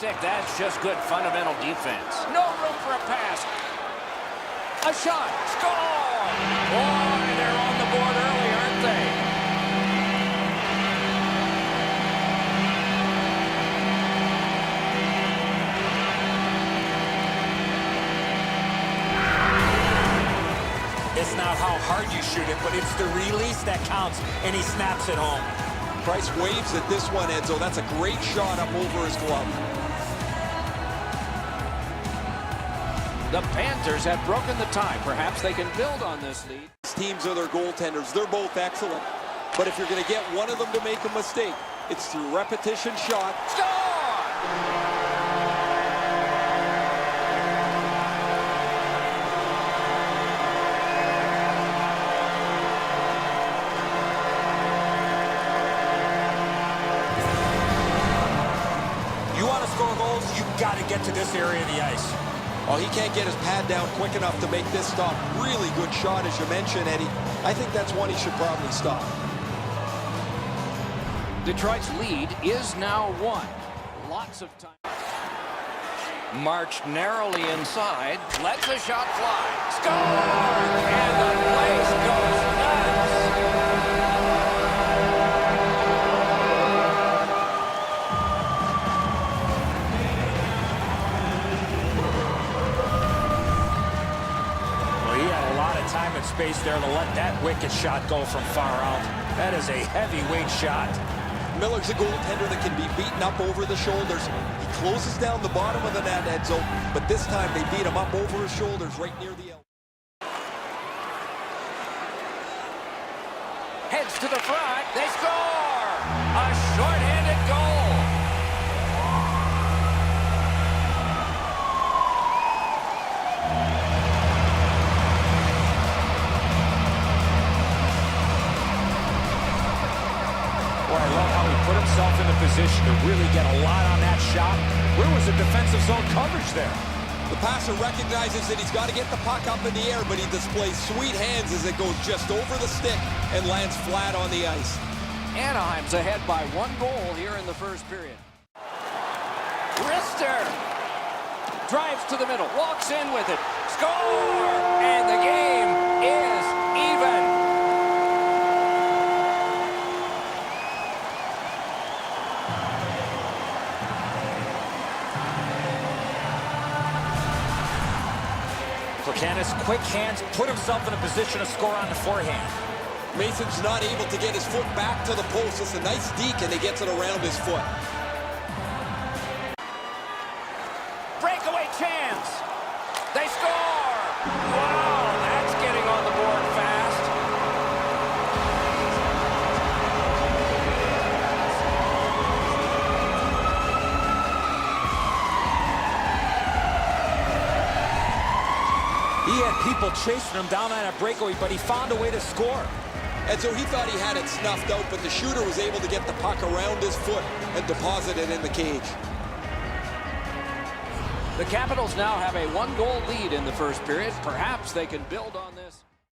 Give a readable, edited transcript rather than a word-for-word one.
stick. That's just good fundamental defense. No room for a pass. A shot. Score! Boy, they're on the board early, aren't they? It's not how hard you shoot it, but it's the release that counts, and he snaps it home. Price waves at this one, Enzo. That's a great shot up over his glove. The Panthers have broken the tie. Perhaps they can build on this lead. These teams are their goaltenders. They're both excellent. But if you're going to get one of them to make a mistake, it's through repetition shot. Score! You want to score goals, you've got to get to this area of the ice. Oh, he can't get his pad down quick enough to make this stop. Really good shot, as you mentioned, Eddie. I think that's one he should probably stop. Detroit's lead is now 1. Lots of time. Marched narrowly inside. Lets a shot fly. Score! And the place goes nuts. Well, he had a lot of time and space there to let that wicked shot go from far out. That is a heavyweight shot. Miller's a goaltender that can be beaten up over the shoulders. He closes down the bottom of the net, Enzo, but this time they beat him up over his shoulders right near the elbow. Heads to the front. They score! A shorthanded goal. Boy, I love how he put himself in a position to really get a lot on that shot. Where was the defensive zone coverage there? The passer recognizes that he's got to get the puck up in the air, but he displays sweet hands as it goes just over the stick and lands flat on the ice. Anaheim's ahead by 1 goal here in the first period. Rister drives to the middle, walks in with it, score! And the game is even. Canis, quick hands, put himself in a position to score on the forehand. Mason's not able to get his foot back to the post. It's a nice deke, and he gets it around his foot. Breakaway chance. They score! Wow, that's getting on the board fast. He had people chasing him down on a breakaway, but he found a way to score. And so he thought he had it snuffed out, but the shooter was able to get the puck around his foot and deposit it in the cage. The Capitals now have a 1-goal lead in the first period. Perhaps they can build on this.